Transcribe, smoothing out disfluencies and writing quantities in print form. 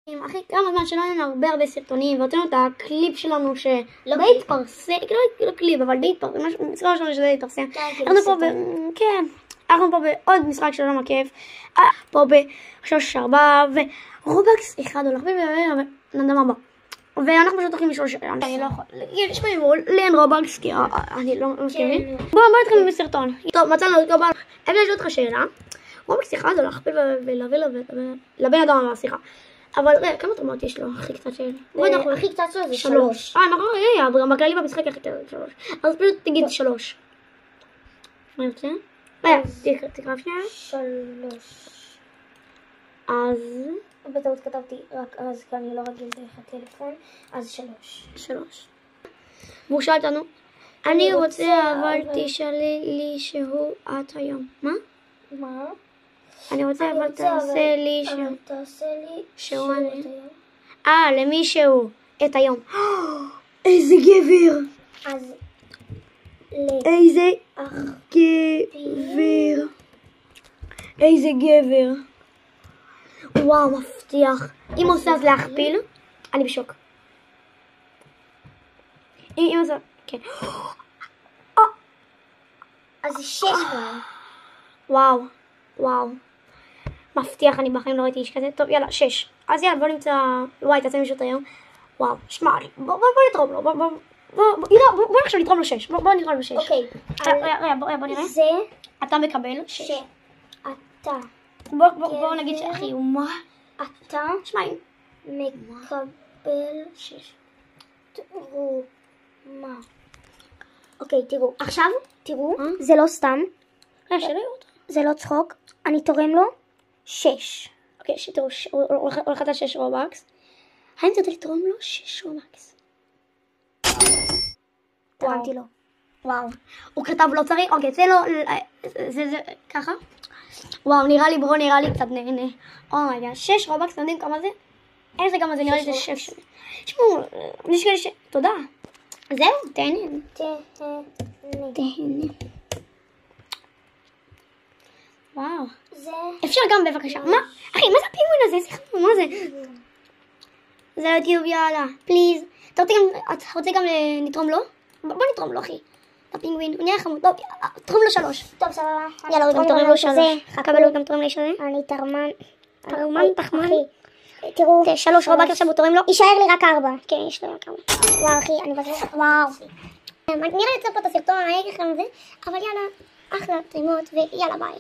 אחי, כמה זמן שלא היינו הרבה סרטונים, והוצאנו את הקליפ שלנו שלא התפרסם, לא קליפ, אבל די התפרסם, משחק שלנו שזה התפרסם. אנחנו פה בעוד משחק שלא מכיף, פה בשלוש ארבע, ורובקס אחד הולך ונדם הבא. ואנחנו פשוט הולכים לשלוש, אני לא יכול, יש פה אימול, לי אין רובקס, כי אני לא מסכימים. בואו נתחיל בסרטון. טוב, מצאנו את קובל, אפשר לשאול אותך שאלה, רובקס אחד הולך ולבן אדם הבא, סליחה. אבל כמה תרומות יש לו? הכי קצת של... הכי קצת שלו זה 3. נכון, גם בכללי במשחק הכי קצת 3. אז פשוט תגיד 3. מה יוצא? תקרא שנייה. 3. אז... בטעות כתבתי רק אז, כי אני לא רגיל דרך הטלפון. אז 3. והוא שאל אותנו, אני רוצה אבל תשאלי לי שהוא את היום. מה? מה? אני רוצה אבל תעשה לי שהוא אני. למישהו את היום. איזה גבר. אז איזה גבר. איזה גבר. וואו, מבטיח. אם עושה אז להכפיל, אני בשוק. אם עושה, כן. אז זה 6 כבר. וואו. מבטיח, אני בחיים לא ראיתי איש כזה. טוב, יאללה, 6. אז יאללה, בוא נמצא... וואי, תעשה מישהו את היום. וואו, שמע, בוא נתרום לו. בוא עכשיו נתרום לו 6. בוא נתרום לו 6. אוקיי. בוא נראה. זה... אתה מקבל 6. אתה... בוא נגיד שאחי, מה? אתה... שמע, מקבל 6. תראו... מה? אוקיי, תראו. עכשיו, תראו. זה לא סתם. זה לא צחוק. אני תורם לו 6. אוקיי, תראו, הוא הולך לתת 6 רובקס. האם אתה יודע לתרום לו 6 רובקס? תרמתי לו. וואו. הוא כתב לא צריך, אוקיי, זה לא... זה ככה? וואו, נראה לי קצת נהנה. אומייגה, 6 רובקס, אתם יודעים כמה זה? אין זה כמה זה, נראה לי זה 6. תשמעו, יש כאלה ש... תודה. זהו, תהנה. וואו. אפשר גם בבקשה. מה? אחי, מה זה הפינגווין הזה? סליחה, מה זה? זה יוטיוב, יאללה. פליז. אתה רוצה גם לתרום לו? בוא נתרום לו, אחי. הפינגווין, הוא נראה חמוד. טוב, תרום לו 3. טוב, סבבה. יאללה, הוא גם תרום לו 3. קבל הוא גם תרום לי 3. אני תחמן. תחמן. תראו. 3 רובקס עכשיו הוא תורם לו. יישאר לי רק 4. כן, יש לי רק 4. וואו, אחי, אני בטוח. וואו. נראה לי לצפות את הסרטון, אני אגיד לכם את זה. אבל יאללה, אחלה, תרימות, ויאללה, ביי.